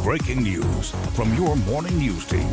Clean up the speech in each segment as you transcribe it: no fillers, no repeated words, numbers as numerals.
breaking news from your morning news team.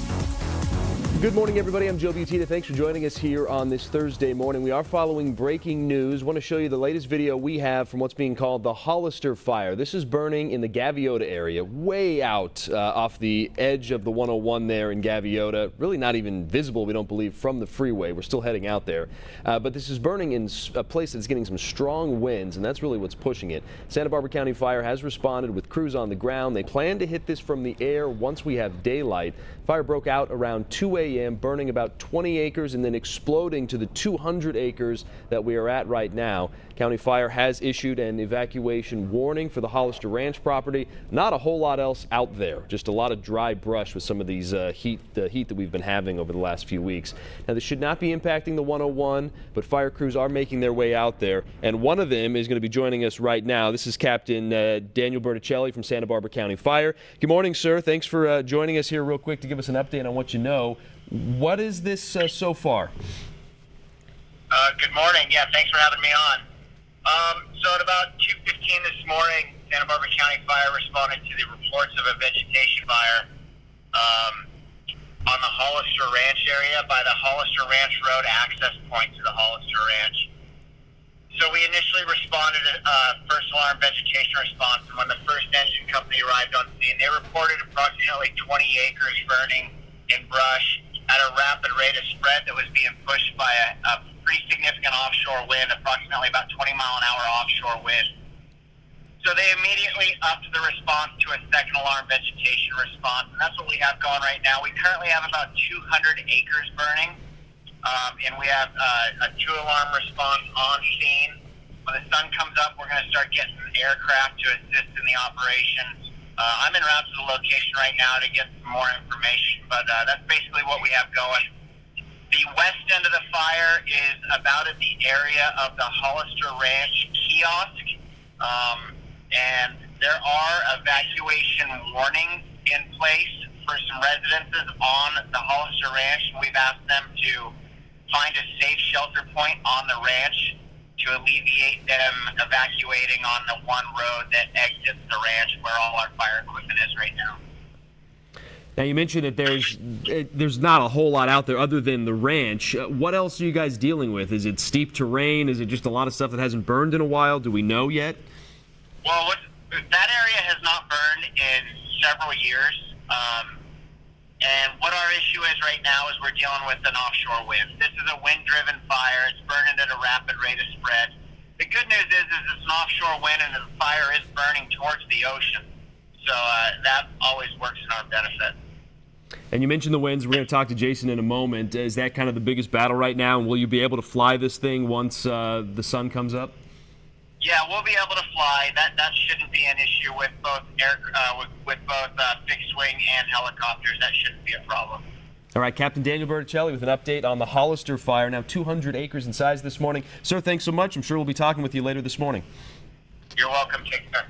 Good morning, everybody. I'm Joe Butita. Thanks for joining us here on this Thursday morning. We are following breaking news. I want to show you the latest video we have from what's being called the Hollister Fire. This is burning in the Gaviota area, way out off the edge of the 101 there in Gaviota. Really not even visible, we don't believe, from the freeway. We're still heading out there. But this is burning in a place that's getting some strong winds, and that's really what's pushing it. Santa Barbara County Fire has responded with crews on the ground. They plan to hit this from the air once we have daylight. Fire broke out around 2 a.m., burning about 20 acres and then exploding to the 200 acres that we are at right now. County Fire has issued an evacuation warning for the Hollister Ranch property. Not a whole lot else out there, just a lot of dry brush with some of these the heat that we've been having over the last few weeks. Now, this should not be impacting the 101, but fire crews are making their way out there, and one of them is going to be joining us right now. This is Captain Daniel Berticelli from Santa Barbara County Fire. Good morning, sir. Thanks for joining us here real quick to give us an update on what you know. What is this so far? Good morning. Yeah, thanks for having me on. So at about 2:15 this morning, Santa Barbara County Fire responded to the reports of a vegetation fire on the Hollister Ranch area by the Hollister Ranch Road access point to the Hollister Ranch. So we initially responded first alarm vegetation response, and when the first engine company arrived on scene, they reported approximately 20 acres burning in brush at a rapid rate of spread that was being pushed by a pretty significant offshore wind, approximately about 20-mile-an-hour offshore wind. So they immediately upped the response to a second alarm vegetation response, and that's what we have going right now. We currently have about 200 acres burning, and we have a 2-alarm response on scene. When the sun comes up, we're going to start getting aircraft to assist in the operations. I'm en route to the location right now to get some more information, but that's basically what we have going. The west end of the fire is about at the area of the Hollister Ranch kiosk, and there are evacuation warnings in place for some residences on the Hollister Ranch. We've asked them to find a safe shelter point on the ranch to alleviate them evacuating on the one road that exits the ranch where all our fire equipment is right now. Now, you mentioned that there's not a whole lot out there other than the ranch. What else are you guys dealing with? Is it steep terrain? Is it just a lot of stuff that hasn't burned in a while? Do we know yet? Well, that area has not burned in several years. And what our issue is right now is we're dealing with an offshore wind. This is a wind-driven fire. It's burning at a rapid rate of spread. The good news is it's an offshore wind and the fire is burning towards the ocean. So that always works in our benefit. And you mentioned the winds. We're going to talk to Jason in a moment. Is that kind of the biggest battle right now? And will you be able to fly this thing once the sun comes up? Yeah, we'll be able to fly. That shouldn't be an issue with both fixed wing and helicopters. That shouldn't be a problem. All right, Captain Daniel Berticelli with an update on the Hollister Fire, now 200 acres in size this morning. Sir, thanks so much. I'm sure we'll be talking with you later this morning. You're welcome. Take care.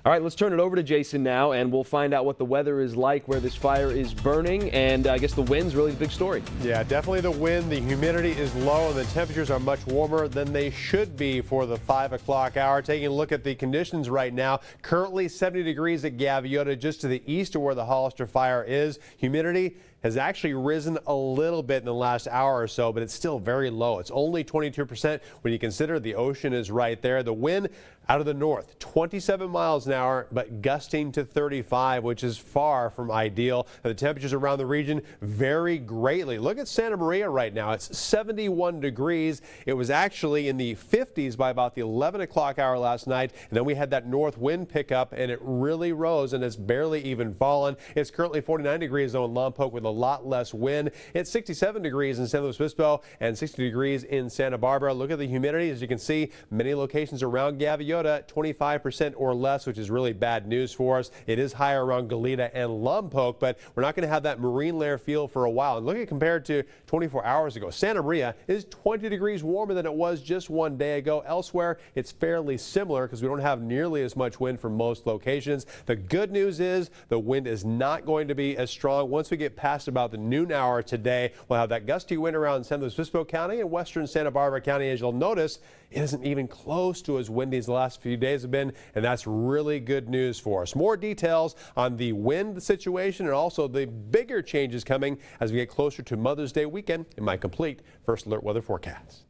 All right, let's turn it over to Jason now, and we'll find out what the weather is like where this fire is burning, and I guess the wind's really the big story. Yeah, definitely the wind. The humidity is low, and the temperatures are much warmer than they should be for the 5 o'clock hour. Taking a look at the conditions right now, currently 70 degrees at Gaviota, just to the east of where the Hollister Fire is. Humidity has actually risen a little bit in the last hour or so, but it's still very low. It's only 22% when you consider the ocean is right there. The wind out of the north, 27 miles an hour, but gusting to 35, which is far from ideal. And the temperatures around the region vary greatly. Look at Santa Maria right now. It's 71 degrees. It was actually in the 50s by about the 11 o'clock hour last night. And then we had that north wind pickup, and it really rose, and it's barely even fallen. It's currently 49 degrees, though, in Lompoc with a lot less wind. It's 67 degrees in San Luis Obispo and 60 degrees in Santa Barbara. Look at the humidity. As you can see, many locations around Gaviota, 25% or less, which is really bad news for us. It is higher around Goleta and Lompoc, but we're not going to have that marine layer feel for a while. And look at compared to 24 hours ago. Santa Maria is 20 degrees warmer than it was just one day ago. Elsewhere, it's fairly similar because we don't have nearly as much wind for most locations. The good news is the wind is not going to be as strong. Once we get past about the noon hour today, we'll have that gusty wind around San Luis Obispo County and western Santa Barbara County. As you'll notice, it isn't even close to as windy as the last few days have been, and that's really really good news for us. More details on the wind situation and also the bigger changes coming as we get closer to Mother's Day weekend in my complete First Alert weather forecast.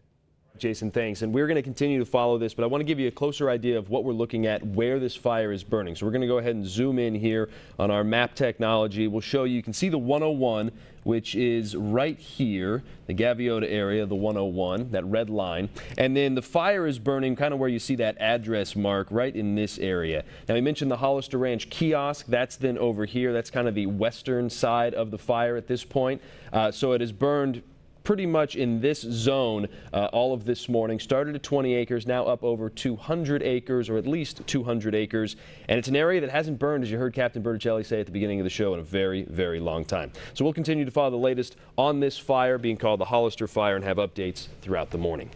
Jason, thanks. And we're going to continue to follow this, but I want to give you a closer idea of what we're looking at, where this fire is burning. So we're going to go ahead and zoom in here on our map technology. We'll show you can see the 101, which is right here, the Gaviota area, the 101, that red line. And then the fire is burning kind of where you see that address mark right in this area. Now, we mentioned the Hollister Ranch kiosk. That's then over here. That's kind of the western side of the fire at this point. So it has burned pretty much in this zone all of this morning. Started at 20 acres, now up over 200 acres, or at least 200 acres. And it's an area that hasn't burned, as you heard Captain Berticelli say at the beginning of the show, in a very, very long time. So we'll continue to follow the latest on this fire being called the Hollister Fire and have updates throughout the morning.